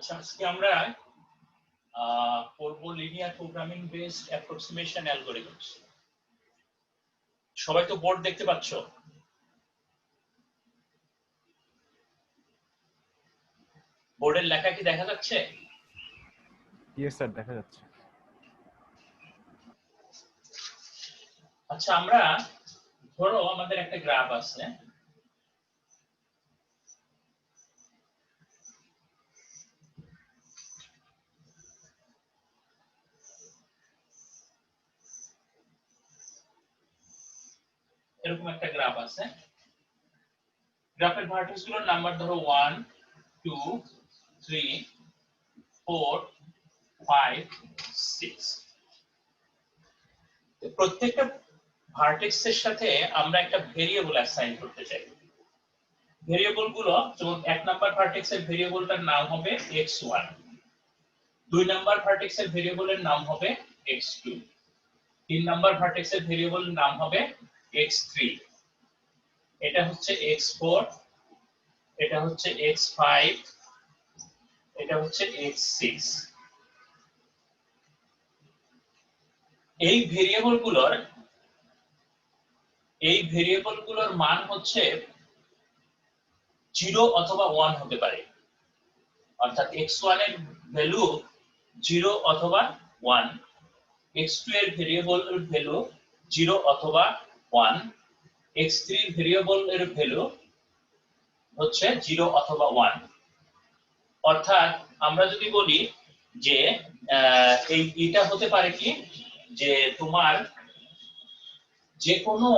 আচ্ছা, আজকে আমরা পড়বো linear programming based approximation algorithms. সবাই তো বোর্ড দেখতে পাচ্ছ? বোর্ডের লেখা কি দেখা যাচ্ছে? ইয়েস স্যার, দেখা যাচ্ছে। আচ্ছা, আমরা ধরো আমাদের একটা গ্রাফ আছে, এরকম একটা গ্রাফ আছে। গ্রাফের ভার্টেক্স গুলোর নাম্বার ধরো 1 2 3 4 5 6। প্রত্যেকটা ভার্টেক্সের সাথে আমরা একটা ভেরিয়েবল অ্যাসাইন করতে চাই। ভেরিয়েবল গুলো যেমন 1 নাম্বার ভার্টেক্সের ভেরিয়েবলটার নাম হবে x1, 2 নাম্বার ভার্টেক্সের ভেরিয়েবলের নাম হবে x2, 3 নাম্বার ভার্টেক্সের ভেরিয়েবলের নাম হবে x3, এটা হচ্ছে x4, এটা হচ্ছে x5, এটা হচ্ছে x6। এই ভেরিয়েবলগুলোর মান হচ্ছে 0 অথবা 1 হতে পারে, অর্থাৎ x1 এর ভ্যালু 0 অথবা 1, x2 এর ভেরিয়েবলের ভ্যালু 0 অথবা 1, x3 এর ভেরিয়েবলের ভ্যালু হচ্ছে 0 অথবা 1। অর্থাৎ আমরা যদি বলি যে এটা হতে পারে কি, যে তোমার যে কোনো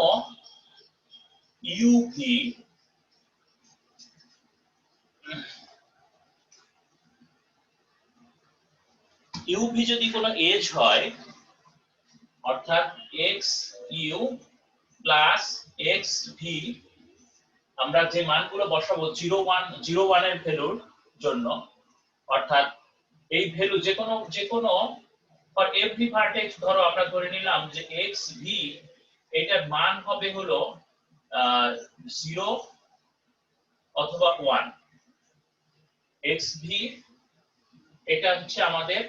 ইউভি যদি কোনো এজ হয়, অর্থাৎ x u plus x v, আমরা যে মানগুলো বসাবো 0 1 এর ভ্যালুর জন্য, অর্থাৎ এই ভ্যালু যে কোনো ফর এভরি ভার্টেক্স ধরো আমরা ধরে নিলাম যে এক্স ভি এটার মান হবে হলো 0 অথবা 1, এক্স ভি এটা হচ্ছে আমাদের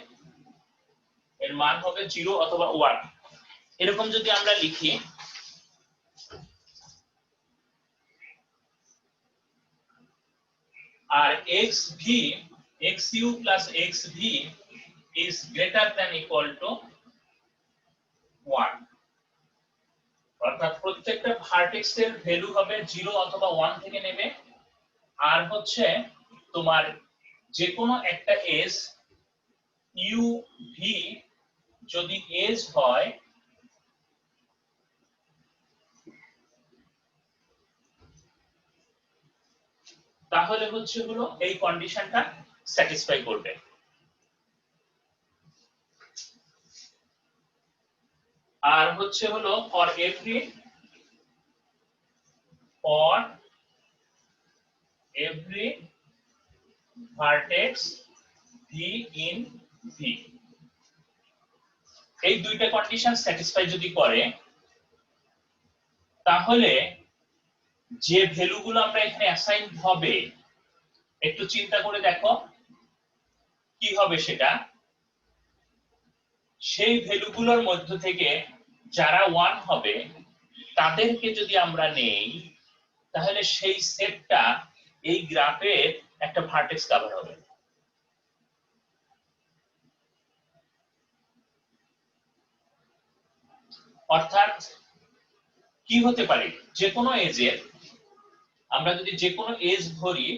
এর মান হবে 0 অথবা 1। এরকম যদি আমরা লিখি, আর xv xu plus xv is greater than equal to 1, অর্থাৎ প্রত্যেকটা ভার্টেক্সের ভ্যালু হবে 0 অথবা 1 থেকে নেবে। আর হচ্ছে তোমার যে কোনো একটা এজ uv যদি এজ হয়, তাহলে হচ্ছে হলো এই কন্ডিশনটা স্যাটিসফাই করবে। আর হচ্ছে হলো for every vertex V in V, এই দুইটা কন্ডিশন স্যাটিসফাই যদি করে, তাহলে যে ভ্যালুগুলো আমরা এখানে অ্যাসাইন হবে, একটু চিন্তা করে দেখো কি হবে সেটা। সেই ভ্যালুগুলোর মধ্য থেকে যারা 1 হবে তাদেরকে যদি আমরা নেই, তাহলে সেই সেটটা এই গ্রাফের একটা ভার্টেক্স কভার হবে। অর্থাৎ কি হতে পারে, যে কোনো এজের, আমরা যদি যে কোনো এজ ধরি,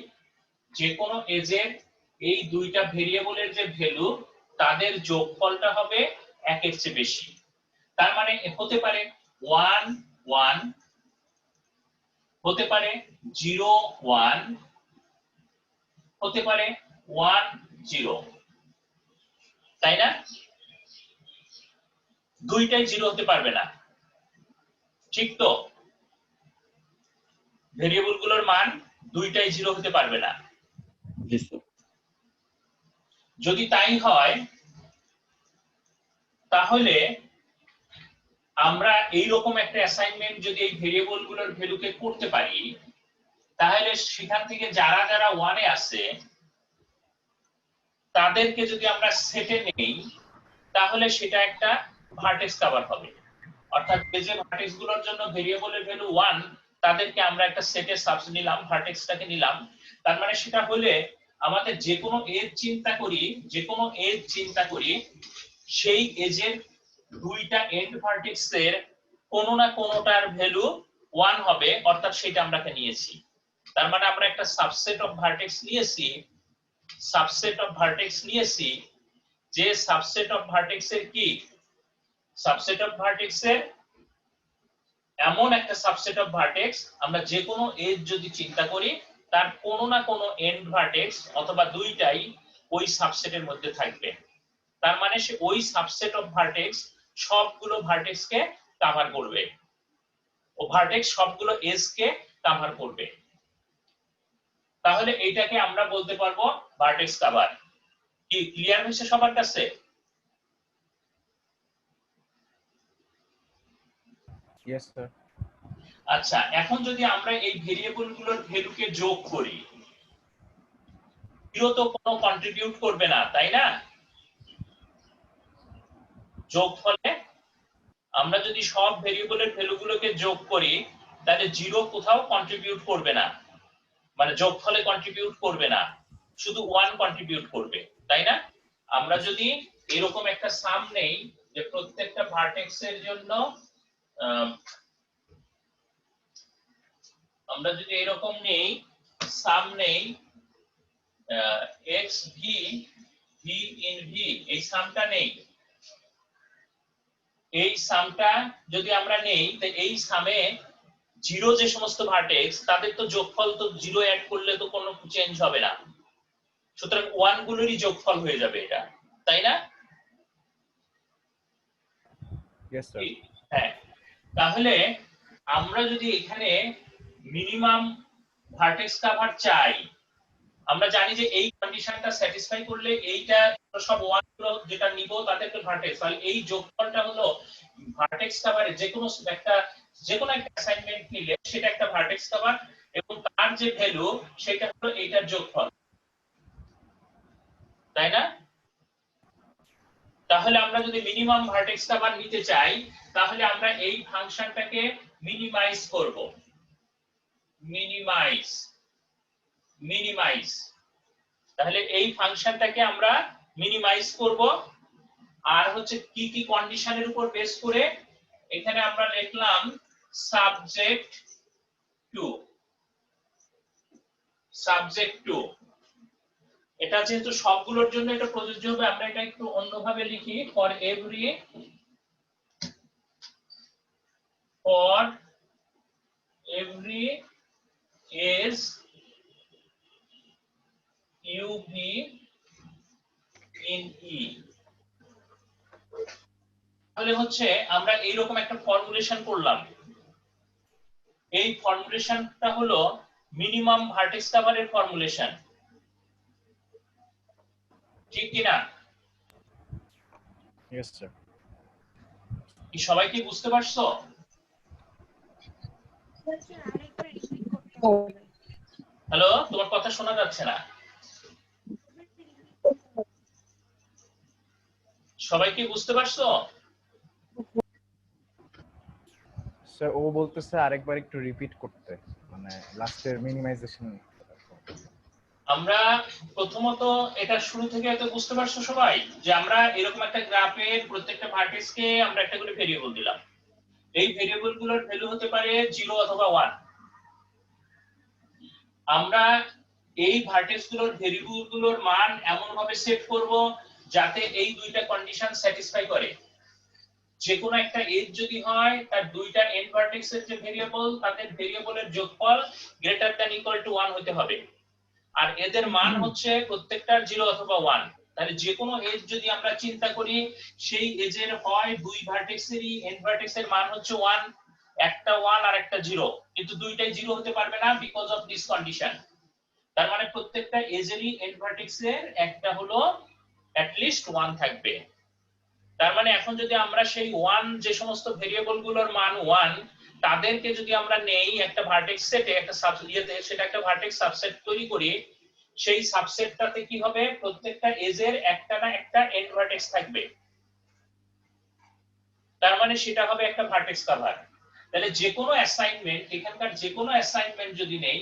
যে কোনো এজের এই দুইটা ভেরিয়েবলের যে ভ্যালু তাদের যোগফলটা হবে 1 এর চেয়ে বেশি। তার মানে হতে পারে 1 1, হতে পারে 0 1, হতে পারে 1 0, তাই না? দুইটাই 0 হতে পারবে না, ঠিক তো? ভেরিয়েবলগুলোর মান দুইটাই 0 হতে পারবে না। যদি তাই হয়, তাহলে আমরা এই রকম একটা অ্যাসাইনমেন্ট যদি এই ভেরিয়েবলগুলোর ভ্যালুকে করতে পারি, তাহলে সেখান থেকে যারা যারা 1 এ আছে তাদেরকে যদি আমরা সেটে নেই তাহলে সেটা একটা ভার্টেক্স কভার হবে। অর্থাৎ যে ভার্টেক্স গুলোর জন্য ভেরিয়েবলের ভ্যালু 1 তাদেরকে আমরা একটা সেটের সাবসেট নিলাম, ভার্টেক্সটাকে নিলাম। তার মানে সেটা হলে আমাদের যে কোনো এজ চিন্তা করি সেই এজের দুইটা এন্ড ভার্টেক্সের কোনো না কোনোটার ভ্যালু 1 হবে, অর্থাৎ সেটা আমরা নিয়েছি। তার মানে আমরা একটা সাবসেট অফ ভার্টেক্স নিয়েছি, যে সাবসেট অফ ভার্টেক্সের কি, সাবসেট অফ ভার্টেক্সের এমন একটা সাবসেট অফ ভার্টেক্স আমরা যে কোনো এজ যদি চিন্তা করি তার কোনো না কোনো এন্ড ভার্টেক্স অথবা দুইটাই ওই সাবসেটের মধ্যে থাকবে। তার মানে সে ওই সাবসেট অফ ভার্টেক্স সবগুলো ভার্টেক্সকে কভার করবে, ও ভার্টেক্স সবগুলো এজ কে কভার করবে। তাহলে এইটাকে আমরা বলতে পারবো ভার্টেক্স কভার। কি ক্লিয়ার হয়েছে সবার কাছে? Yes sir. আচ্ছা, এখন যদি আমরা এই ভেরিয়েবল গুলোর ভ্যালুকে যোগ করি, জিরো তো কোনো কন্ট্রিবিউট করবে না, তাই না? যোগফলে আমরা যদি সব ভেরিয়েবলের ভ্যালুগুলোকে যোগ করি তাহলে জিরো কোথাও কন্ট্রিবিউট করবে না, মানে যোগফলে কন্ট্রিবিউট করবে না, শুধু 1 কন্ট্রিবিউট করবে, তাই না? আমরা যদি এরকম একটা সাম নেই যে প্রত্যেকটা ভার্টেক্সের জন্য আমরা যদি এরকম নেই, সাম নেই x v v in v, এই সামটা নেই, এই সামটা যদি আমরা নেই তো এই সামে জিরো যে সমস্ত ভার্টেক্স তাদের তো যোগফল তো জিরো অ্যাড করলে তো কোনো চেঞ্জ হবে না, সুতরাং 1 গুলোরই যোগফল হয়ে যাবে এটা, তাই না? Yes sir. হ্যাঁ, তাহলে আমরা যদি এখানে মিনিমাম ভার্টেক্স কভার চাই, আমরা জানি যে এই কন্ডিশনটা স্যাটিসফাই করলে এইটা সব 1 গুলো যেটা নিব তাদেরকে ভার্টেক্স, তাহলে এই যোগফলটা হলো ভার্টেক্স কভারে যে কোনো একটা অ্যাসাইনমেন্ট নিলে সেটা একটা ভার্টেক্স কভার, এবং তার যে ভ্যালু সেটা হলো এইটার যোগফল, তাই না? তাহলে আমরা যদি মিনিমাম ভার্টেক্স কভার নিতে চাই তাহলে আমরা এই ফাংশনটাকে মিনিমাইজ করব, মিনিমাইজ। তাহলে এই ফাংশনটাকে আমরা মিনিমাইজ করব, আর হচ্ছে কি কি কন্ডিশনের উপর বেস করে, এখানে আমরা লিখলাম সাবজেক্ট টু। এটা যেহেতু সবগুলোর জন্য এটা প্রযোজ্য হবে, আমরা এটা একটু অন্যভাবে লিখি, for every edge u v in E. তাহলে হচ্ছে আমরা এইরকম একটা ফর্মুলেশন করলাম, এই ফর্মুলেশনটা হলো মিনিমাম ভার্টেক্স কভারের ফর্মুলেশন, ঠিক কি না? Yes sir. কি সবাই কি বুঝতে পারছো? হ্যালো, তোমার কথা শোনা যাচ্ছে না, সবাই কি বুঝতে পারছো? স্যার ও বলতেছে আরেকবার একটু রিপিট করতে, মানে লাস্টের মিনিমাইজেশন। আমরা প্রথমত এটা শুরু থেকে হয়তো বুঝতে পারছো সবাই, যে আমরা এরকম একটা গ্রাফের প্রত্যেকটা ভার্টেক্সকে আমরা একটা করে ভেরিয়েবল দিলাম, এই ভেরিয়েবল গুলোর ভ্যালু হতে পারে 0 অথবা 1। আমরা এই ভার্টেক্স গুলোর ভেরিয়েবল গুলোর মান এমন ভাবে সেট করব যাতে এই দুইটা কন্ডিশন স্যাটিসফাই করে। যে কোনো একটা এজ যদি হয় তার দুইটা এন্ড ভার্টেক্সের যে ভেরিয়েবল তাদের ভেরিয়েবলের যোগফল গ্রেটার দ্যান ইকুয়াল টু 1 হতে হবে, আর এদের মান হচ্ছে প্রত্যেকটার 0 অথবা 1। তাহলে যে কোনো এজ যদি আমরা চিন্তা করি সেই এজের হয় দুই ভার্টেক্সেরই এন্ড ভার্টেক্সের মান হচ্ছে 1, একটা 1 আর একটা 0, কিন্তু দুইটাই 0 হতে পারবে না বিকজ অফ দিস কন্ডিশন। তার মানে প্রত্যেকটা এজেরই এন্ড ভার্টেক্সের একটা হলো অ্যাট লিস্ট 1 থাকবে। তার মানে এখন যদি আমরা সেই 1 যে সমস্ত ভেরিয়েবল গুলোর মান 1 তাদেরকে যদি আমরা নেই একটা ভার্টেক্স সেটে, একটা সাবসেট, সেটা একটা ভার্টেক্স সাবসেট তৈরি করি, সেই সাবসেটটাতে কি হবে, প্রত্যেকটা এজের একটা না একটা এন্ড ভার্টেক্স থাকবে, তার মানে সেটা হবে একটা ভার্টেক্স কভার। তাহলে যে কোনো অ্যাসাইনমেন্ট, এখানকার যে কোনো অ্যাসাইনমেন্ট যদি নেই,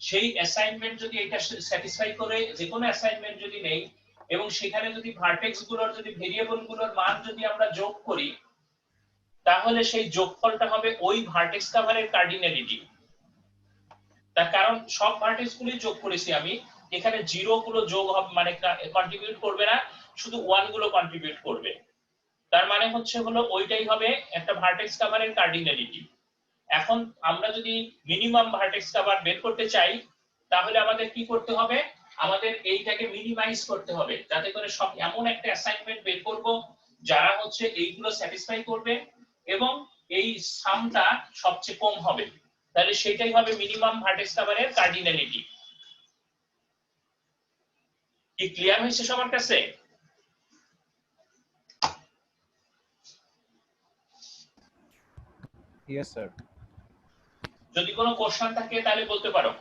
সেই অ্যাসাইনমেন্ট যদি এটা স্যাটিসফাই করে, যে কোনো অ্যাসাইনমেন্ট যদি নেই এবং সেখানে যদি ভার্টেক্স গুলোর যদি ভেরিয়েবল গুলোর মান যদি আমরা যোগ করি, তাহলে সেই যোগফলটা হবে ওই ভার্টেক্স কভারের কার্ডিনালিটি। তার কারণ সব ভার্টেক্স গুলি যোগ করেছি আমি, এখানে জিরো গুলো যোগ হবে মানে কন্ট্রিবিউট করবে না, শুধু ওয়ান গুলো কন্ট্রিবিউট করবে। তার মানে হচ্ছে হলো ওইটাই হবে একটা ভার্টেক্স কভারের কার্ডিনালিটি। এখন আমরা যদি মিনিমাম ভার্টেক্স কভার বের করতে চাই, তাহলে আমাদের কি করতে হবে, আমাদের এইটাকে মিনিমাইজ করতে হবে, যাতে করে সব এমন একটা অ্যাসাইনমেন্ট বের করব যারা হচ্ছে এইগুলো স্যাটিসফাই করবে এবং এই সামটা সবচেয়ে কম হবে, তাহলে সেটাই হবে মিনিমাম ভার্টেক্স কভারের কার্ডিনালিটি। কি ক্লিয়ার হয়েছে সবার কাছে? Yes sir. যদি কোনো কোশ্চেন থাকে তাহলে বলতে পারো,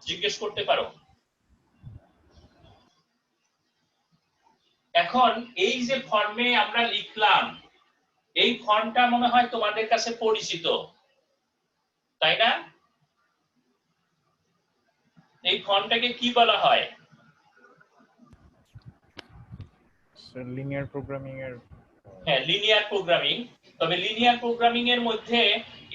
জিজ্ঞেস করতে পারো। এখন এই যে ফর্মে আমরা লিখলাম, এই ফর্মটা মনে হয় তোমাদের কাছে পরিচিত, তাই না? এই ফর্মটাকে কি বলা হয়? স্যার লিনিয়ার প্রোগ্রামিং এর। হ্যাঁ, লিনিয়ার প্রোগ্রামিং। তবে লিনিয়ার প্রোগ্রামিং এর মধ্যে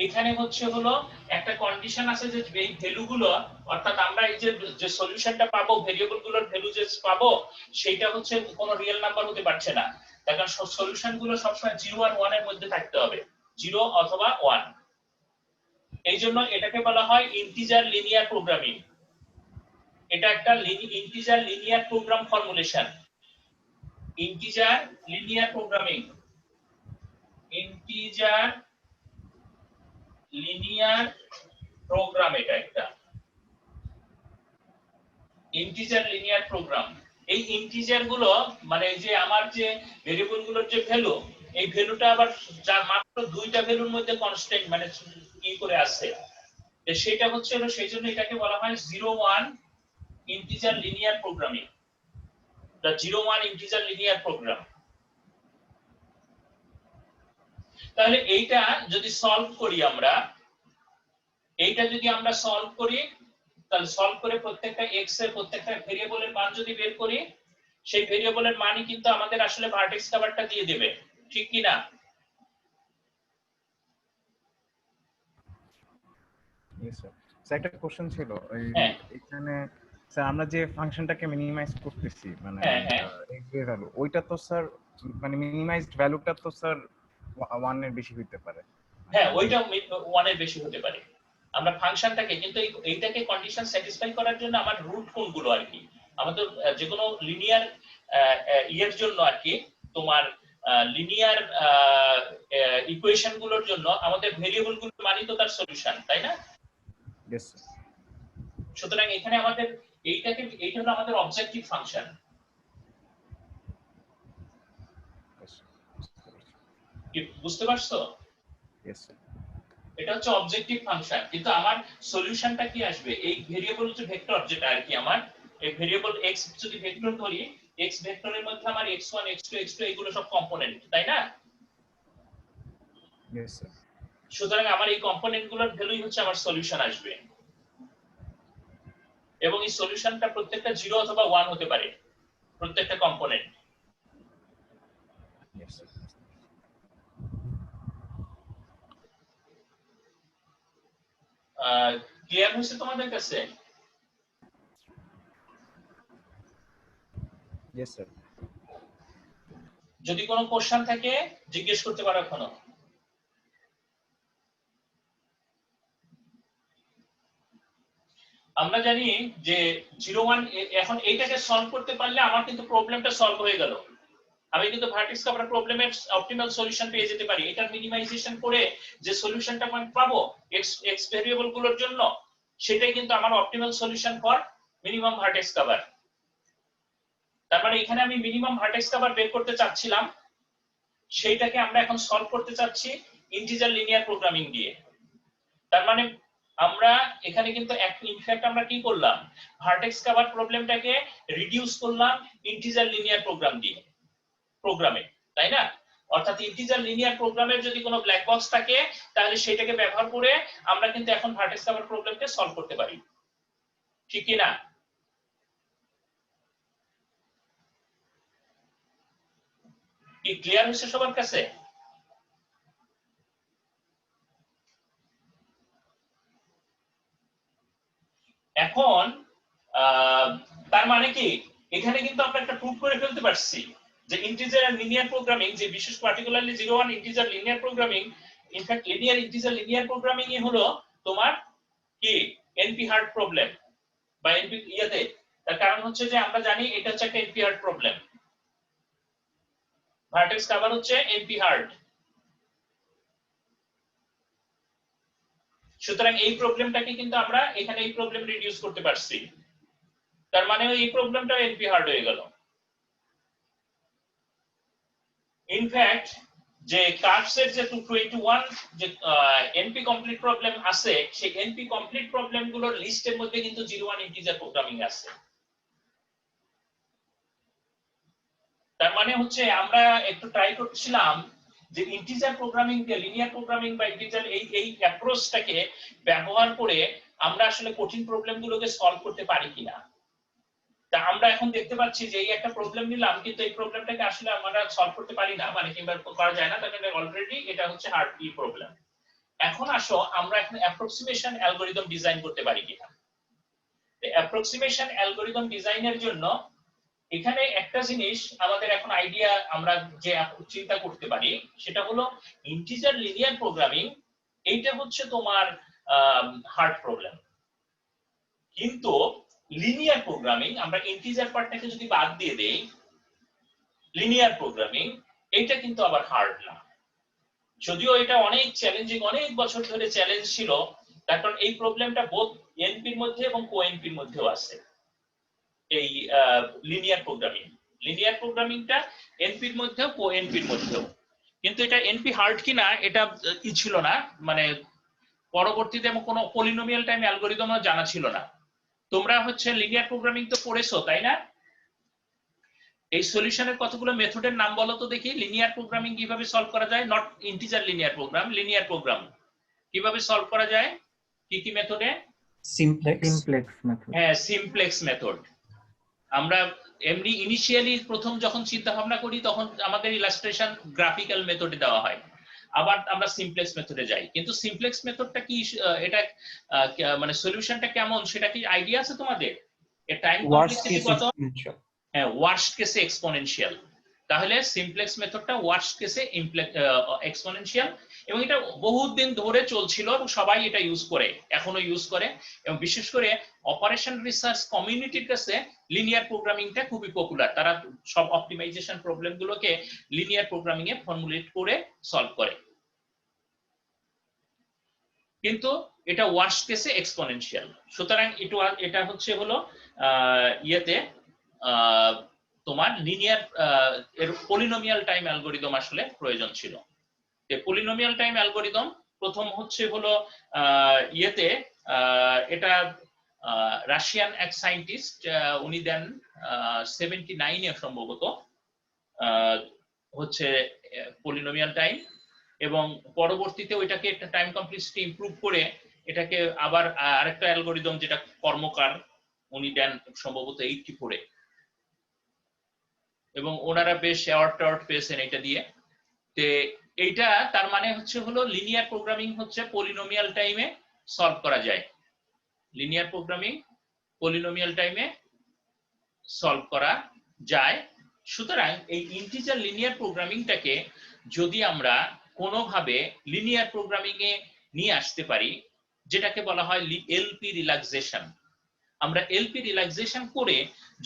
এখানে হচ্ছে হলো একটা কন্ডিশন আছে যে এই ভ্যালুগুলো, অর্থাৎ আমরা এই যে সলিউশনটা পাবো, ভেরিয়েবল গুলোর ভ্যালু যে পাবো, সেটা হচ্ছে কোনো রিয়েল নাম্বার হতে পারছে না। তার কারণ সলিউশন গুলো সবসময় 0 আর 1 এর মধ্যে থাকতে হবে, 0 অথবা 1। এই জন্য এটাকে বলা হয় ইন্টিজার লিনিয়ার প্রোগ্রামিং। এটা একটা integer linear program formulation, integer linear programming, integer linear program. এটা একটা ইন্টিজার লিনিয়ার প্রোগ্রাম। এই ইন্টিজার গুলো মানে যে আমার যে ভেরিয়েবল গুলোর যে ভ্যালু, এই ভ্যালুটা আবার যার মাত্র দুইটা ভ্যালুর মধ্যে কনস্ট্যান্ট মানে কি করে আছে, সেটা হচ্ছে হলো, সেই জন্য এটাকে বলা হয় 0-1 integer linear programming, the 0-1 integer linear program. তাহলে এইটা যদি সলভ করি আমরা, এইটা যদি আমরা সলভ করি, তাহলে সলভ করে প্রত্যেকটা এক্স এর প্রত্যেকটা ভেরিয়েবলের মান যদি বের করি, সেই ভেরিয়েবলের মানই কিন্তু আমাদের আসলে ভার্টেক্স কভারটা দিয়ে দেবে, ঠিক কি না? Yes sir. স্যার একটা কোশ্চেন ছিল, হ্যাঁ এখানে স্যার আমরা যে ফাংশনটাকে মিনিমাইজ করতেছি মানে হ্যাঁ হ্যাঁ এক্স এর ভ্যালু, ওইটা তো স্যার মানে মিনিমাইজড ভ্যালুটা তো স্যার 1 এর বেশি হতে পারে। হ্যাঁ, ওইটা 1 এর বেশি হতে পারে। আমরা ফাংশনটাকে কিন্তু এইটাকে কন্ডিশন স্যাটিসফাই করার জন্য আমার রুট কোনগুলো আর কি, আমাদের যে কোনো লিনিয়ার ইয়ের জন্য আর কি, তোমার লিনিয়ার ইকুয়েশন গুলোর জন্য আমাদের ভেরিয়েবল গুলো মানি তো তার সলিউশন, তাই না? Yes sir. সুতরাং এখানে আমাদের এইটা হলো আমাদের অবজেক্টিভ ফাংশন। কি বুঝতে পারছো? Yes sir. এটা হচ্ছে অবজেক্টিভ ফাংশন, কিন্তু আমার সলিউশনটা কি আসবে, এই ভেরিয়েবল যে ভেক্টর যেটা আর কি, আমার এই ভেরিয়েবল x যদি ভেক্টর ধরি, x ভেক্টরের মধ্যে আমার x1 x2 x2 এগুলো সব কম্পোনেন্ট, তাই না? Yes sir. সুতরাং আমার এই কম্পোনেন্ট গুলোর ভ্যালুই হচ্ছে আমার সলিউশন আসবে, এবং এই সলিউশনটা প্রত্যেকটা 0 অথবা 1 হতে পারে, প্রত্যেকটা কম্পোনেন্ট। Yes sir. ক্লিয়ার হয়েছে তোমাদের কাছে? Yes sir. যদি কোনো কোশ্চেন থাকে জিজ্ঞেস করতে পারো এখনো। আমরা জানি যে 0-1, এখন এইটাকে সলভ করতে পারলে আমার কিন্তু প্রবলেমটা সলভ হয়ে গেল, আমি কিন্তু ভার্টেক্স কভার প্রবলেমের অপটিমাল সলিউশন পেয়ে যেতে পারি। এটার মিনিমাইজেশন করে যে সলিউশনটা আমি পাবো এক্স ভেরিয়েবল গুলোর জন্য, সেটাই কিন্তু আমার optimal solution for minimum vertex cover. তার মানে এখানে আমি মিনিমাম ভার্টেক্স কভার বের করতে চাচ্ছিলাম, সেইটাকে আমরা এখন সলভ করতে চাচ্ছি ইন্টিজার লিনিয়ার প্রোগ্রামিং দিয়ে। তার মানে আমরা এখানে কিন্তু ইনফ্যাক্ট আমরা কি করলাম, ভার্টেক্স কভার প্রবলেমটাকে রিডিউস করলাম ইন্টিজার লিনিয়ার প্রোগ্রামে, তাই না? অর্থাৎ ইন্টিজার লিনিয়ার প্রোগ্রামের যদি কোনো ব্ল্যাক বক্স থাকে তাহলে সেটাকে ব্যবহার করে আমরা কিন্তু এখন ভার্টেক্স কভার প্রবলেমকে সলভ করতে পারি, ঠিক কি না? কি ক্লিয়ার হয়েছে সবার কাছে? এখন তার মানে কি এখানে কিন্তু আমরা একটা প্রুফ করে ফেলতে পারছি যে ইন্টিজার আর লিনিয়ার প্রোগ্রামিং, যে বিশেষ particularly 01 integer linear programming, in fact linear programming এ হলো তোমার কি এনপি হার্ড প্রবলেম বা এনপি ইয়াতে। তার কারণ হচ্ছে যে আমরা জানি এটা হচ্ছে একটা NP hard problem, vertex cover হচ্ছে এনপি হার্ড। সুতরাং এই প্রবলেমটাকে কিন্তু আমরা এখানে এই প্রবলেম রিডিউস করতে পারছি, তার মানে এই প্রবলেমটা এনপি হার্ড হয়ে গেল। ইনফ্যাক্ট যে কার্ভসের যে 221 যে এনপি কমপ্লিট প্রবলেম আছে, সেই এনপি কমপ্লিট প্রবলেম গুলোর লিস্টের মধ্যে কিন্তু 01 ইন্টিজার প্রোগ্রামিং আছে। তার মানে হচ্ছে আমরা একটু ট্রাই করছিলাম যে ইন্টিজার প্রোগ্রামিং কে লিনিয়ার প্রোগ্রামিং বা ইন্টিজার এই অ্যাপ্রোচটাকে ব্যবহার করে আমরা আসলে কঠিন প্রবলেমগুলোকে সলভ করতে পারি কিনা। তা আমরা এখন দেখতে পাচ্ছি যে এই একটা প্রবলেম নিলাম, কিন্তু এই প্রবলেমটাকে আসলে আমরা সলভ করতে পারি না, মানে কিংবা করা যায় না, তার মানে অলরেডি এটা হচ্ছে হার্ড কি প্রবলেম। এখন আসো আমরা এখন অ্যাপ্রক্সিমেশন অ্যালগরিদম ডিজাইন করতে পারি কিনা। অ্যাপ্রক্সিমেশন অ্যালগরিদম ডিজাইনের জন্য এখানে একটা জিনিস আমাদের এখন আইডিয়া আমরা যে চিন্তা করতে পারি সেটা হলো ইন্টিজার লিনিয়ার প্রোগ্রামিং, এইটা হচ্ছে তোমার হার্ড প্রবলেম, কিন্তু লিনিয়ার প্রোগ্রামিং আমরা ইন্টিজার পার্টটাকে যদি বাদ দিয়ে দেই, লিনিয়ার প্রোগ্রামিং এটা কিন্তু আবার হার্ড না। যদিও এটা অনেক চ্যালেঞ্জিং, অনেক বছর ধরে চ্যালেঞ্জ ছিল, তার কারণ এই প্রবলেমটা বোথ এনপির মধ্যে এবং কোএনপির মধ্যেও আছে। এই লিনিয়ার প্রোগ্রামিংটা এনপির মধ্যেও কোএনপির মধ্যেও, কিন্তু এটা এনপি হার্ড কিনা এটা কি ছিল না, মানে পরবর্তীতে কোনো পলিনোমিয়াল টাইম অ্যালগরিদমও জানা ছিল না। তোমরা হচ্ছে লিনিয়ার প্রোগ্রামিং তো পড়েছো তাই না? এই সলিউশনের কতগুলো মেথডের নাম বলো তো দেখি। লিনিয়ার প্রোগ্রামিং কিভাবে সলভ করা যায়, not integer linear program, linear program কিভাবে সলভ করা যায়, কি কি মেথডে? Simplex method. হ্যাঁ, সিমপ্লেক্স মেথড। আমরা এমনি ইনিশিয়ালি প্রথম যখন চিন্তা ভাবনা করি তখন আমাদের ইলাস্ট্রেশন গ্রাফিক্যাল মেথডে দেওয়া হয়, আবার আমরা সিমপ্লেক্স মেথডে যাই। কিন্তু সিমপ্লেক্স মেথডটা কি, এটা মানে সলিউশনটা কেমন সেটা কি আইডিয়া আছে তোমাদের? এর টাইম কমপ্লেক্সিটি কত? হ্যাঁ, ওয়ার্স্ট কেসে এক্সপোনেনশিয়াল। তাহলে সিমপ্লেক্স মেথডটা ওয়ার্স্ট কেসে এক্সপোনেনশিয়াল, এবং এটা বহুত দিন ধরে চলছিল এবং সবাই এটা ইউজ করে, এখনো ইউজ করে, এবং বিশেষ করে অপারেশন রিসার্চ কমিউনিটির কাছে লিনিয়ার প্রোগ্রামিংটা খুবই পপুলার। তারা সব অপটিমাইজেশন প্রবলেমগুলোকে লিনিয়ার প্রোগ্রামিং এ ফর্মুলেট করে সলভ করে, কিন্তু এটা ওয়ার্স্ট কেসে এক্সপোনেনশিয়াল। সুতরাং এটা হচ্ছে হলো ইয়েতে তোমার লিনিয়ার এর পলিনোমিয়াল টাইম অ্যালগরিদম আসলে প্রয়োজন ছিল। পলিনোমিয়াল টাইম অ্যালগরিদম প্রথম হচ্ছে হলো ইয়েতে এটা রাশিয়ান এক সায়েন্টিস্ট উনি দেন 79 এ সম্ভবত হচ্ছে পলিনোমিয়াল টাইম, এবং পরবর্তীতে ওইটাকে একটা টাইম কমপ্লেক্সিটি ইমপ্রুভ করে এটাকে আবার আরেকটা অ্যালগরিদম যেটা কর্মকার উনি দেন সম্ভবত 84 এ, এবং ওনারা বেশ অ্যাওয়ার্ড পেয়েছেন এটা দিয়ে। তে এইটা তার মানে হচ্ছে হলো লিনিয়ার প্রোগ্রামিং হচ্ছে পলিনোমিয়াল টাইমে সলভ করা যায়, লিনিয়ার প্রোগ্রামিং পলিনোমিয়াল টাইমে সলভ করা যায়। সুতরাং এই ইন্টিজার লিনিয়ার প্রোগ্রামিংটাকে যদি আমরা কোনোভাবে লিনিয়ার প্রোগ্রামিং এ নিয়ে আসতে পারি, যেটাকে বলা হয় এলপি রিল্যাক্সেশন, আমরা এলপি রিল্যাক্সেশন করে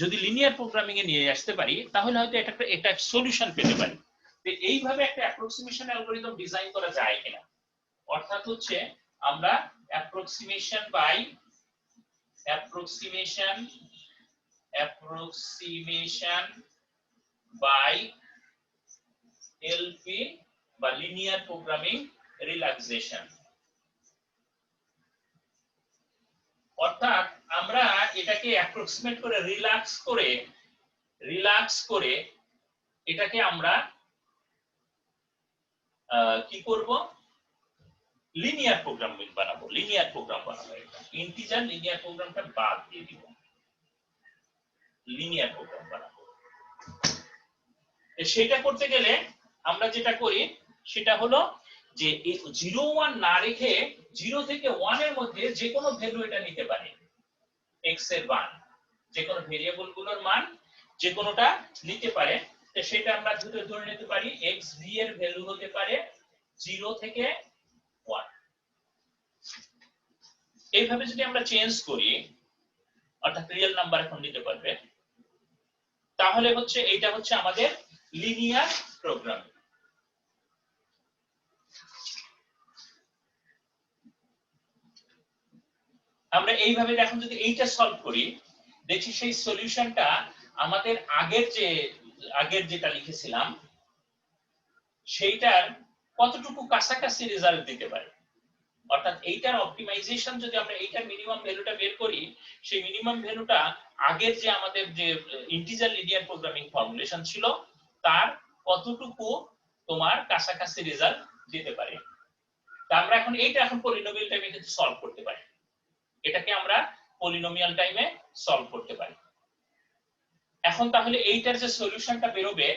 যদি লিনিয়ার প্রোগ্রামিং এ নিয়ে আসতে পারি তাহলে হয়তো এটা সলিউশন পেতে পারি। এইভাবে একটা অ্যাপ্রক্সিমেশন অ্যালগরিদম ডিজাইন করা যায় কিনা, অর্থাৎ হচ্ছে আমরা অ্যাপ্রক্সিমেশন বাই এলপি বা লিনিয়ার প্রোগ্রামিং রিল্যাক্সেশন, অর্থাৎ আমরা এটাকে অ্যাপ্রক্সিমেট করে রিল্যাক্স করে এটাকে আমরা কি করব, লিনিয়ার প্রোগ্রাম বানাবো। এটা ইন্টিজার লিনিয়ার প্রোগ্রামটা বাদ দিয়ে দিব, লিনিয়ার প্রোগ্রাম বানাবো। সেটা করতে গেলে আমরা যেটা করি সেটা হলো যে 0 1 না রেখে 0 থেকে 1 এর মধ্যে যে কোনো ভ্যালু এটা নিতে পারে, x এর মান, যে কোনো ভেরিয়েবল গুলোর মান যে কোনোটা নিতে পারে। তো সেটা আমরা ধরে নিতে পারি xv এর ভ্যালু হতে পারে 0 থেকে 1। এইভাবে যদি আমরা চেঞ্জ করি, অর্থাৎ রিয়েল নাম্বার এখন নিতে পারবে, তাহলে হচ্ছে এইটা হচ্ছে আমাদের লিনিয়ার প্রোগ্রাম। আমরা এইভাবে এখন যদি এইটা সলভ করি, দেখি সেই সলিউশনটা আমাদের আগের যেটা লিখেছিলাম সেইটার কতটুকু কাছাকাছি রেজাল্ট দিতে পারে। অর্থাৎ এইটার অপটিমাইজেশন যদি আমরা এইটার মিনিমাম ভ্যালুটা বের করি, সেই মিনিমাম ভ্যালুটা আগের যে আমাদের যে ইন্টিজার লিনিয়ার প্রোগ্রামিং ফর্মুলেশন ছিল তার কতটুকু তোমার কাছাকাছি রেজাল্ট দিতে পারে। তা আমরা এখন পলিনোমিয়াল টাইমে কিন্তু সলভ করতে পারি, এটাকে আমরা পলিনোমিয়াল টাইমে সলভ করতে পারি। এখন তাহলে এইটার যে সলিউশনটা বেরোবে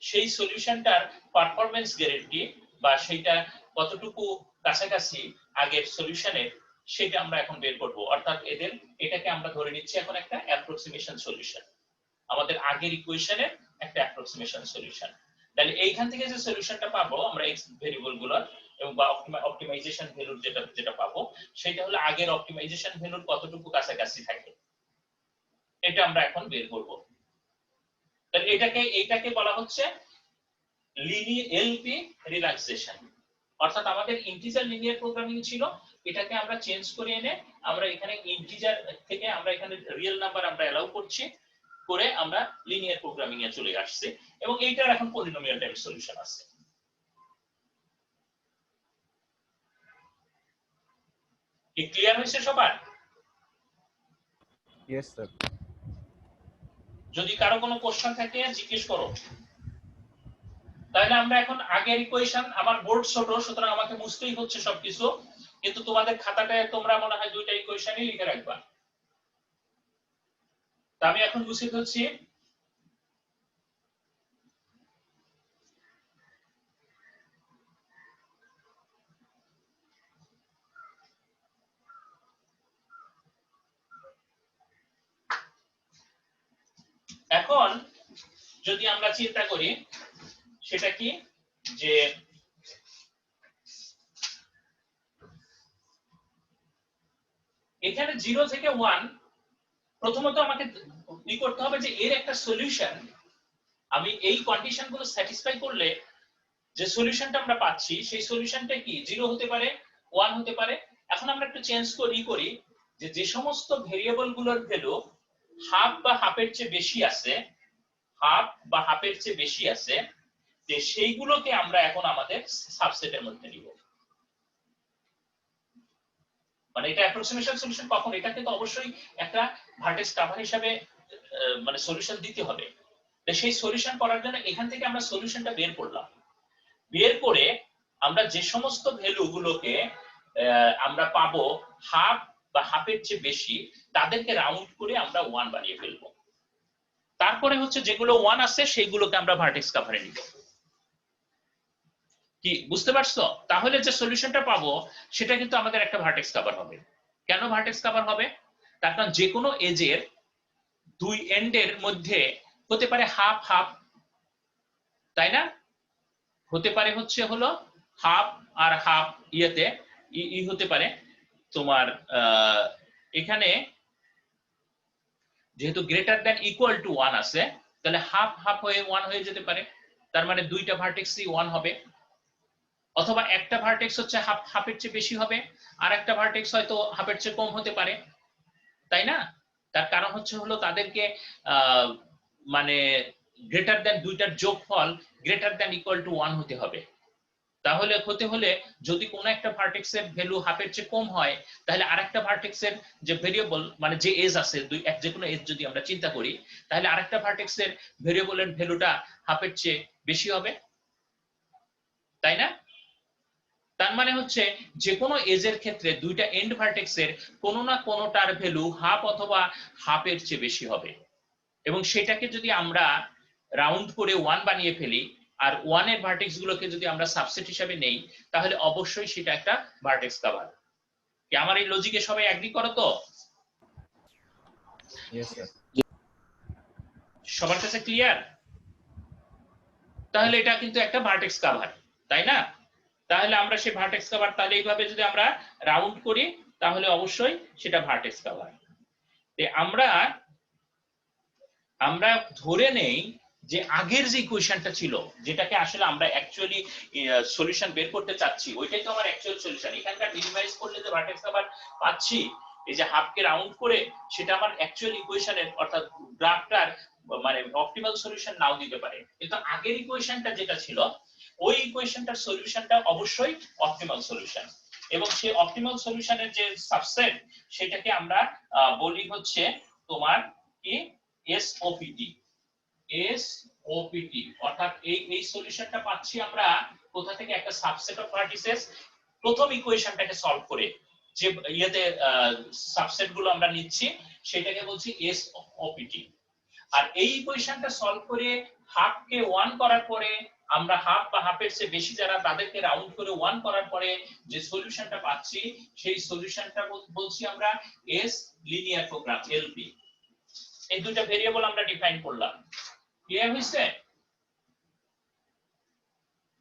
সেই সলিউশনটার পারফরম্যান্স গ্যারান্টি বা সেইটা কতটুকু কাছাকাছি আগের সলিউশনের, সেটা আমরা এখন বের করব। অর্থাৎ এটাকে আমরা ধরে নিচ্ছি এখন একটা অ্যাপ্রক্সিমেশন সলিউশন, আমাদের আগের ইকুয়েশনের একটা অ্যাপ্রক্সিমেশন সলিউশন। তাহলে এইখান থেকে যে সলিউশনটা পাবো আমরা এক্স ভেরিয়েবল গুলোর এবং বা অপটিমাইজেশন ভ্যালুর যেটা পাবো সেটা হলো আগের অপটিমাইজেশন ভ্যালুর কতটুকু কাছাকাছি থাকে, এটা আমরা এখন বের করব। তাহলে এইটাকে বলা হচ্ছে এলপি রিল্যাক্সেশন। অর্থাৎ আমাদের ইন্টিজার লিনিয়ার প্রোগ্রামিং ছিল, এটাকে আমরা চেঞ্জ করে এনে আমরা এখানে ইন্টিজার থেকে আমরা এখানে রিয়েল নাম্বার আমরা এলাও করছি, করে আমরা লিনিয়ার প্রোগ্রামিং এ চলে আসছে এবং এইটার এখন পলিনোমিয়াল টাইপ সলিউশন আছে। কি ক্লিয়ার হয়েছে সবার? Yes sir. যদি কারো কোনো কোশ্চেন থাকে জিজ্ঞেস করো। তাহলে আমরা এখন আগের ইকুয়েশন, আমার বোর্ড ছোট সুতরাং আমাকে বুঝতেই হচ্ছে সবকিছু, কিন্তু তোমাদের খাতাটায় তোমরা মনে হয় দুইটা ইকুয়েশনই লিখে রাখবা। তা আমি এখন বুঝিয়ে ফেলছি। এখন যদি আমরা চিন্তা করি সেটা কি, যে এখানে 0 থেকে 1 প্রথমত আমাকে কি করতে হবে যে এর একটা সলিউশন, আমি এই কন্ডিশনগুলো স্যাটিসফাই করলে যে সলিউশনটা আমরা পাচ্ছি সেই সলিউশনটা কি 0 হতে পারে, 1 হতে পারে। এখন আমরা একটু চেঞ্জ করি যে সমস্ত ভেরিয়েবল গুলোর ভ্যালু হাফ বা হাফের চেয়ে বেশি আছে, যে সেইগুলোকে আমরা এখন আমাদের সাবসেটের মধ্যে নিব। মানে এটা অ্যাপ্রক্সিমেশন সলিউশন কখন, এটাকে তো অবশ্যই একটা ভার্টেক্স কভার হিসাবে মানে সলিউশন দিতে হবে। সেই সলিউশন করার জন্য এখান থেকে আমরা সলিউশনটা বের করলাম, বের করে আমরা যে সমস্ত ভ্যালু গুলোকে আমরা পাবো হাফ বা হাফের চেয়ে বেশি, তাদেরকে রাউন্ড করে আমরা 1 বানিয়ে ফেলবো। তারপরে হচ্ছে যেগুলো 1 আছে সেইগুলোকে আমরা ভার্টেক্স কভারে নিব। কি বুঝতে পারছো? তাহলে যে সলিউশনটা পাবো সেটা কিন্তু আমাদের একটা ভার্টেক্স কভার হবে। কেন ভার্টেক্স কভার হবে? তার কারণ যে কোনো এজের দুই এন্ডের মধ্যে হতে পারে হাফ হাফ, তাই না? হতে পারে হলো হাফ আর হাফ, ইয়েতে হতে পারে তোমার এখানে যেহেতু গ্রেটার দ্যান ইকুয়াল টু 1 আছে, তাহলে হাফ হাফ হয়ে 1 হয়ে যেতে পারে, তার মানে দুইটা ভার্টেক্সই 1 হবে। অথবা একটা ভার্টেক্স হচ্ছে হাফের চেয়ে বেশি হবে, আর একটা ভার্টেক্স হয়তো হাফের চেয়ে কম হতে পারে, তাই না? তার কারণ হলো তাদেরকে মানে গ্রেটার দ্যান দুইটার যোগফল গ্রেটার দ্যান ইকুয়াল টু 1 হতে হবে। তাহলে হতে হলে যদি কোনো একটা ভার্টেক্সের ভ্যালু হাফের চেয়ে কম হয়, তাহলে আরেকটা ভার্টেক্সের যে ভেরিয়েবল মানে যে এজ আছে যে কোনো এজ যদি আমরা চিন্তা করি, তাহলে আরেকটা ভার্টেক্সের ভেরিয়েবলের ভ্যালুটা হাফের চেয়ে বেশি হবে, তাই না? তার মানে হচ্ছে যে কোনো এজের ক্ষেত্রে দুইটা এন্ড ভার্টেক্সের কোনো না কোনোটার ভ্যালু হাফ অথবা হাফের চেয়ে বেশি হবে, এবং সেটাকে যদি আমরা রাউন্ড করে 1 বানিয়ে ফেলি আর 1 এর ভার্টেক্স গুলোকে যদি আমরা সাবসেট হিসেবে নেই, তাহলে অবশ্যই সেটা একটা ভার্টেক্স কভার। কি আমার এই লজিকে সবাই এগ্রি করো তো? Yes sir. সবার কাছে ক্লিয়ার? তাহলে এটা কিন্তু একটা ভার্টেক্স কভার, তাই না? তাহলে আমরা সেই ভার্টেক্স কভার তাহলে এইভাবে যদি আমরা রাউন্ড করি তাহলে অবশ্যই সেটা ভার্টেক্স কভার। আমরা ধরে নেই যে আগের যে ইকুয়েশনটা ছিল, যেটাকে আসলে আমরা অ্যাকচুয়ালি সলিউশন বের করতে চাচ্ছি, ওইটাই তো আমার অ্যাকচুয়াল সলিউশন। এখানকার মিনিমাইজ করলে যে ভার্টেক্স কভার পাচ্ছি, এই যে হাফকে রাউন্ড করে, সেটা আমার অ্যাকচুয়াল ইকুয়েশনের অর্থাৎ গ্রাফটার মানে অপটিমাল সলিউশন নাও দিতে পারে, কিন্তু আগের ইকুয়েশনটা যেটা ছিল ওই ইকুয়েশনটার সলিউশনটা অবশ্যই অপটিমাল সলিউশন, এবং সেই অপটিমাল সলিউশনের যে সাবসেট সেটাকে আমরা বলি হচ্ছে তোমার কি এসওপিটি। এসওপিটি অর্থাৎ এই সলিউশনটা পাচ্ছি আমরা কোথা থেকে? একটা সাবসেট অফ ভার্টিসেস প্রথম ইকুয়েশনটাকে সলভ করে যে ইয়েতে সাবসেট গুলো আমরা নিচ্ছি সেটাকে বলছি এসওপিটি। আর এই ইকুয়েশনটা সলভ করে হাফ কে 1 করার পরে আমরা হাফ বা হাফের চেয়ে বেশি যারা তাদেরকে রাউন্ড করে 1 করার পরে যে সলিউশনটা পাচ্ছি সেই সলিউশনটা বলছি আমরা এস লিনিয়ার প্রোগ্রাম এলপি। এই দুটো ভেরিয়েবল আমরা ডিফাইন করলাম। ক্লিয়ার হইছে?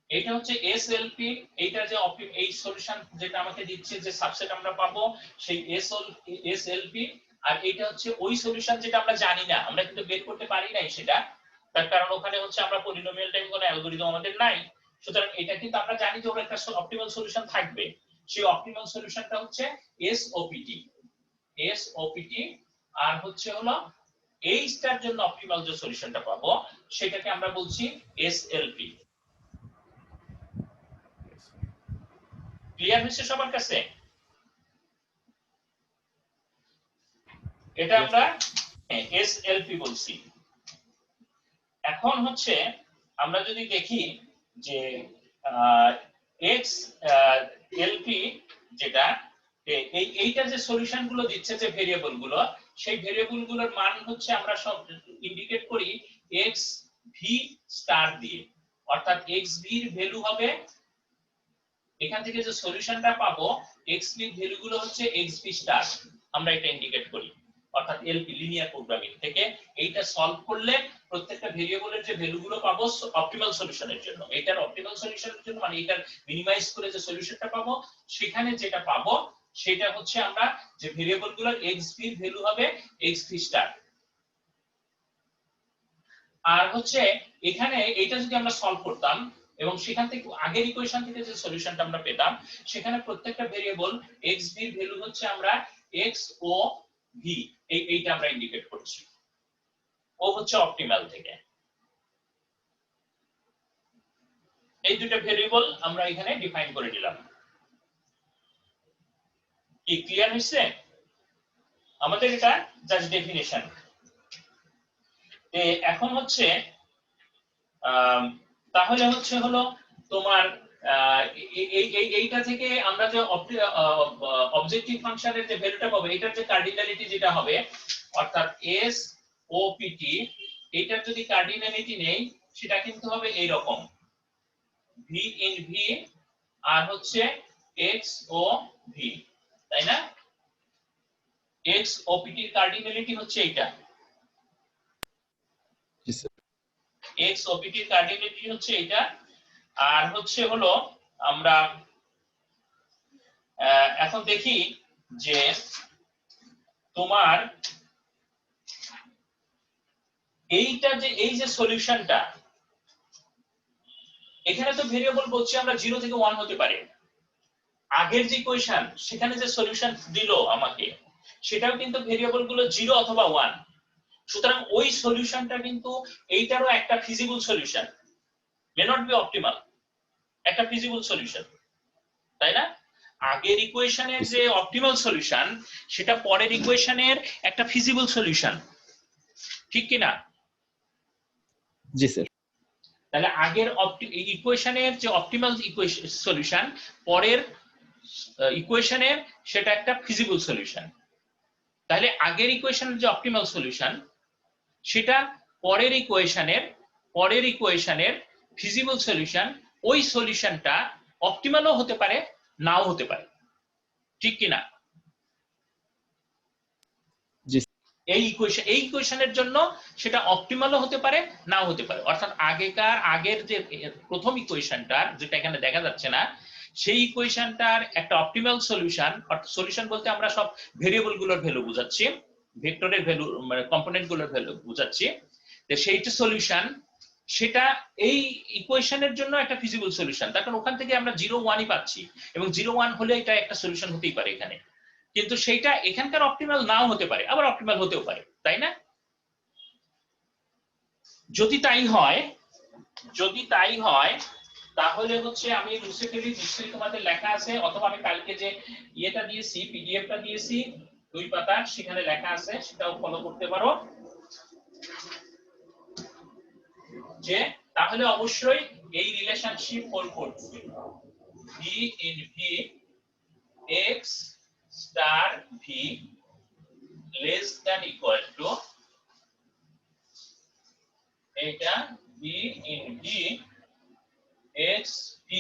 এটা হচ্ছে এসএলপি, এইটা যে এই সলিউশন যেটা আমাকে দিচ্ছে যে সাবসেট আমরা পাবো সেই এসএলপি, আর এটা হচ্ছে ওই সলিউশন যেটা আমরা জানি না, আমরা কিন্তু বের করতে পারি নাই সেটা, তার কারণ ওখানে হচ্ছে আমরা পলিনোমিয়াল টাইপ কোনো অ্যালগরিদম আমাদের নাই। সুতরাং এটা কিন্তু আমরা জানি যে ওর একটা অপটিমাল সলিউশন থাকবে, সেই অপটিমাল সলিউশনটা হচ্ছে এসওপিটি। এসওপিটি আর হচ্ছে হলো এইটার জন্য অপটিমাল যে সলিউশনটা পাবো সেটাকে আমরা বলছি এসএলপি। ক্লিয়ার হচ্ছে সবার কাছে? এটা আমরা এসএলপি বলছি। এখন হচ্ছে আমরা যদি দেখি যে এক্স এলপি যেটা এইটা যে সলিউশন গুলো দিচ্ছে যে ভেরিয়েবল গুলো, সেই ভেরিয়েবল গুলোর মান হচ্ছে আমরা সব ইন্ডিকেট করি এক্স ভি স্টার দিয়ে, অর্থাৎ এক্স ভি এর ভ্যালু হবে এখান থেকে যে সলিউশনটা পাবো এক্স ভি এর ভ্যালু গুলো হচ্ছে এক্স ভি স্টার, আমরা এটা ইন্ডিকেট করি, অর্থাৎ এলপি লিনিয়ার প্রোগ্রামিং থেকে এইটা সলভ করলে প্রত্যেকটা ভেরিয়েবলের যে ভ্যালুগুলো পাবো অপটিমাল সলিউশনের জন্য, এটার অপটিমাল সলিউশনের জন্য মানে এটার মিনিমাইজ করে যে সলিউশনটা পাবো সেখানে যেটা পাবো সেটা হচ্ছে আমরা যে ভেরিয়েবলগুলোর এক্সভি এর ভ্যালু হবে এক্সভি স্টার। আর হচ্ছে এখানে এটা যদি আমরা সলভ করতাম এবং সেখান থেকে আগের ইকুয়েশন থেকে যে সলিউশনটা আমরা পেতাম সেখানে প্রত্যেকটা ভেরিয়েবল এক্সভি এর ভ্যালু হচ্ছে আমরা এক্স ও ভি এইটা আমরা ইন্ডিকেট করছি, ও হচ্ছে অপটিমাল থেকে। এই দুটো ভেরিয়েবল আমরা এখানে ডিফাইন করে দিলাম। কি ক্লিয়ার হইছে? আমাদের এটা জাস্ট ডেফিনিশন। এখন হচ্ছে তাহলে হচ্ছে হলো তোমার এইটা থেকে আমরা যে অবজেক্টিভ ফাংশনের যে ভ্যালুটা পাবো এটার যে কার্ডিনালিটি যেটা হবে অর্থাৎ এস ও পিটি, এটার যদি কার্ডিনালিটি নেই সেটা কিন্তু হবে এই রকম ভি ইন ভি আর হচ্ছে এক্স ও ভি, তাই না? এক্স ও পিটির কার্ডিনালিটি হচ্ছে এইটা, এক্স ও পিটির কার্ডিনালিটি হচ্ছে এইটা। আর হচ্ছে হলো আমরা এখন দেখি যে তোমার এইটা যে এই যে সলিউশনটা এখানে তো ভেরিয়েবল বলছি আমরা 0 থেকে 1 হতে পারে, আগের যে ইকুয়েশন সেখানে যে সলিউশন দিল আমাকে সেটাও কিন্তু ভেরিয়েবল গুলো 0 অথবা 1, সুতরাং ওই সলিউশনটা কিন্তু এইটারও একটা feasible solution, may not be optimal. একটা ফিজিবল সলিউশন, তাই না? আগের ইকুয়েশনের যে অপটিমাল সলিউশন সেটা পরের ইকুয়েশনের একটা ফিজিবল সলিউশন, ঠিক কি না? জি স্যার। তাহলে আগের ইকুয়েশনের যে অপটিমাল সলিউশন পরের ইকুয়েশনের সেটা একটা ফিজিবল সলিউশন। তাহলে আগের ইকুয়েশনের যে অপটিমাল সলিউশন সেটা পরের ইকুয়েশনের ফিজিবল সলিউশন, ওই সলিউশনটা অপটিমালও হতে পারে নাও হতে পারে, ঠিক কি না? জি। এই ইকুয়েশনের জন্য সেটা অপটিমালও হতে পারে নাও হতে পারে। অর্থাৎ আগের যে প্রথম ইকুয়েশনটার, যেটা এখানে দেখা যাচ্ছে না, সেই ইকুয়েশনটার একটা অপটিমাল সলিউশন, অর্থাৎ সলিউশন বলতে আমরা সব ভেরিয়েবল গুলোর ভ্যালু বুঝাচ্ছি, ভেক্টরের ভ্যালু মানে কম্পোনেন্ট গুলোর ভ্যালু বুঝাচ্ছি, তো সেইটা সলিউশন, সেটা এই ইকুয়েশনের জন্য একটা ফিজিবল সলিউশন। তার কারণ ওখান থেকে আমরা 0 1ই পাচ্ছি, এবং 0 1 হলে এটা একটা সলিউশন হতেই পারে এখানে, কিন্তু সেইটা এখানকার অপটিমাল নাও হতে পারে, আবার অপটিমাল হতেও পারে, তাই না? যদি তাই হয় তাহলে হচ্ছে আমি লুসিফেলি নিশ্চয়ই তোমাদের লেখা আছে, অথবা আমি কালকে যে ইয়েটা দিয়েছি, পিডিএফটা দিয়েছি 2 পাতা, সেখানে লেখা আছে, সেটাও ফলো করতে পারো। যে তাহলে অবশ্যই এই রিলেশনশিপ হোল্ড করবে, v in v x star v less than equal to এটা v in v x v,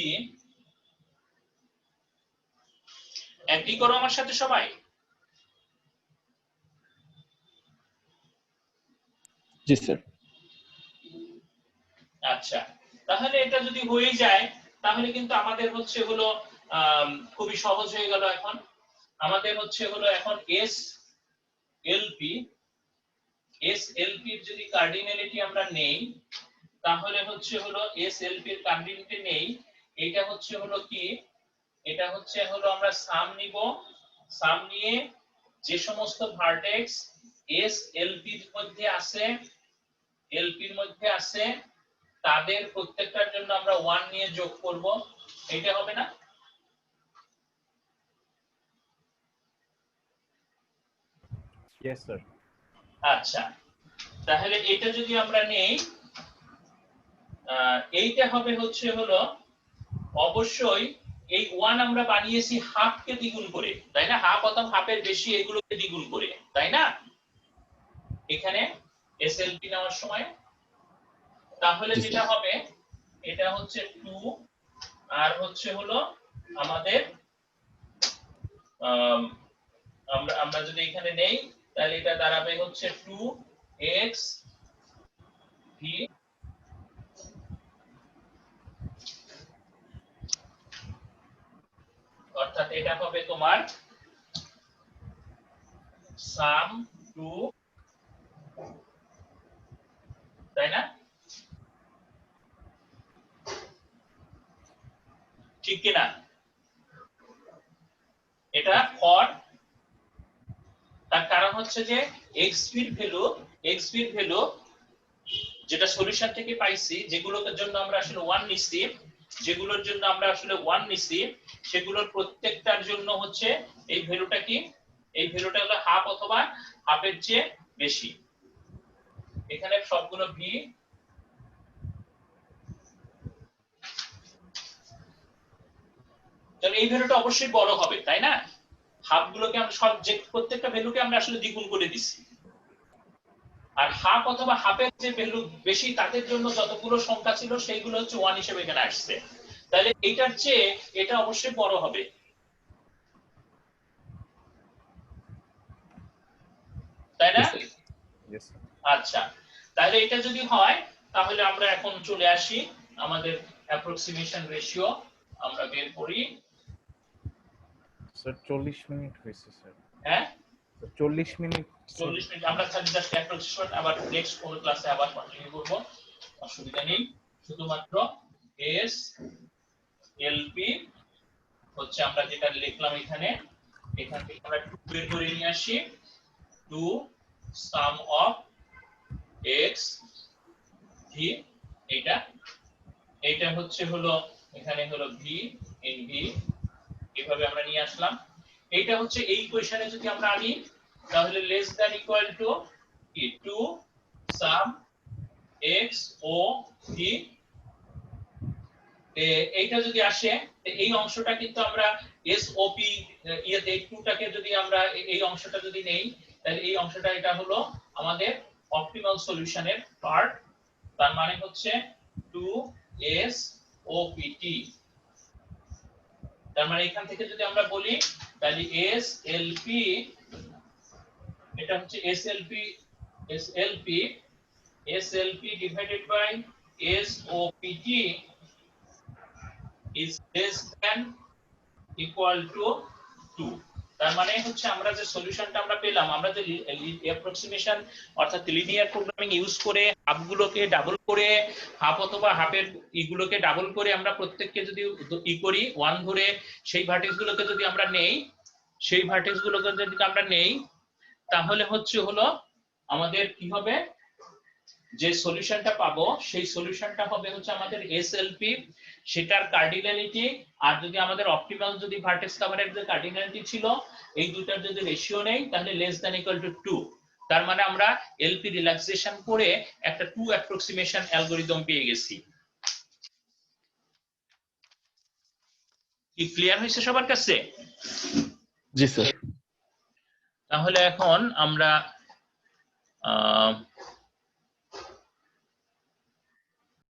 agree করো আমার সাথে সবাই? জি স্যার। আচ্ছা, তাহলে এটা যদি হয়ে যায় তাহলে কিন্তু আমাদের হচ্ছে হলো খুবই সহজ হয়ে গেল। এখন আমাদের হচ্ছে হলো এখন এস এলপি এর যদি কার্ডিনালিটি আমরা নেই, তাহলে হচ্ছে হলো এস এলপি এর কার্ডিনালিটি নেই, এটা হচ্ছে হলো কি, এটা হচ্ছে হলো আমরা সাম নিব, সাম নিয়ে যে সমস্ত ভার্টেক্স এস এলপি এর মধ্যে আছে তাদের প্রত্যেকটার জন্য আমরা 1 নিয়ে যোগ করব, এটা হবে না? Yes sir. আচ্ছা, তাহলে এটা যদি আমরা নেই, এইটা হবে হচ্ছে হলো অবশ্যই এই 1 আমরা বানিয়েছি হাফ কে দ্বিগুণ করে, তাই না? হাফ অথবা হাফের বেশি এগুলোকে দ্বিগুণ করে, তাই না? এখানে এসএলপি নেওয়ার সময় তাহলে যেটা হবে এটা হচ্ছে 2, আর হচ্ছে হলো আমাদের আমরা যদি এখানে নেই তাহলে এটা দাঁড়াবে হচ্ছে 2x v, অর্থাৎ এটা হবে তোমার সাম 2, তাই না? ঠিক কি না? এটা ফর, তার কারণ হচ্ছে যে xp এর ভ্যালু যেটা সলিউশন থেকে পাইছি, যেগুলোর জন্য আমরা আসলে 1 নিছি, সেগুলোর প্রত্যেকটার জন্য হচ্ছে এই ভ্যালুটা কি, এই ভ্যালুটা হলো হাফ অথবা হাফের চেয়ে বেশি। এখানে সবগুলো v, তাহলে এই ভ্যালুটা অবশ্যই বড় হবে, তাই না? হাফ গুলোকে আমরা সব যে প্রত্যেকটা ভ্যালুকে আমরা আসলে দ্বিগুণ করে দিছি, আর হাফ অথবা হাফের যে ভ্যালু বেশি তাদের জন্য যতগুলো সংখ্যা ছিল সেইগুলো হচ্ছে 1 হিসেবে এখানে আসছে, তাহলে এইটার চেয়ে এটা অবশ্যই বড় হবে, তাই না? ইয়েস। আচ্ছা, তাহলে এটা যদি হয় তাহলে আমরা এখন চলে আসি আমাদের অ্যাপ্রক্সিমেশন রেশিও আমরা বের করি। স্যার 40 মিনিট হয়েছে স্যার। হ্যাঁ 40 মিনিট। আমরা খালি জাস্ট অ্যাপ্রক্সিমেশন, আবার নেক্সট কোন ক্লাসে আবার কন্টিনিউ করব, অসুবিধা নেই। শুধুমাত্র এস এলপি হচ্ছে আমরা যেটা লিখলাম এখানে, এখান থেকে আমরা 2 বের করে নিয়ে আসি, 2 সাম অফ x v, এইটা হচ্ছে হলো এখানে হলো ভি ইন ভি, এভাবে আমরা নিয়ে আসলাম। এইটা হচ্ছে এই ইকুয়েশনে যদি আমরা আনি তাহলে লেস দ্যান ইকুয়াল টু কি 2 সাম এক্স ও ভি, এইটা যদি আসে এই অংশটা কিন্তু আমরা এসওপি ইয়েতে এই 2টাকে যদি আমরা এই অংশটা যদি নেই তাহলে এই অংশটা এটা হলো আমাদের অপটিমাল সলিউশনের পার্ট, তার মানে হচ্ছে 2SOPT। তার মানে এখান থেকে যদি আমরা বলি তাহলে SLP, এটা হচ্ছে SLP divided by SOPT is less than equal to 2। তার মানে হচ্ছে আমরা যে সলিউশনটা আমরা পেলাম, আমরা যে অ্যাপ্রক্সিমেশন অর্থাৎ লিনিয়ার প্রোগ্রামিং ইউজ করে হাফগুলোকে ডাবল করে, হাফ অথবা হাফের ইগুলোকে ডাবল করে আমরা প্রত্যেককে যদি ই করি 1 ধরে সেই ভার্টেক্স গুলোকে যদি আমরা নেই, সেই ভার্টেক্স গুলোকে যদি আমরা নেই তাহলে হচ্ছে হলো আমাদের কি হবে, যে সলিউশনটা পাবো সেই সলিউশনটা হবে হচ্ছে আমাদের এসএলপি, সেটার কার্ডিনালিটি আর যদি আমাদের অপটিমাল যদি ভার্টেক্স কভারের যে কার্ডিনালিটি ছিল এই দুটার যদি রেশিও নেই তাহলে লেস দ্যান ইকুয়াল টু 2। তার মানে আমরা এলপি রিল্যাক্সেশন করে একটা 2 অ্যাপ্রক্সিমেশন অ্যালগরিদম পেয়ে গেছি। কি ক্লিয়ার হয়েছে সবার কাছে? জি স্যার। তাহলে এখন আমরা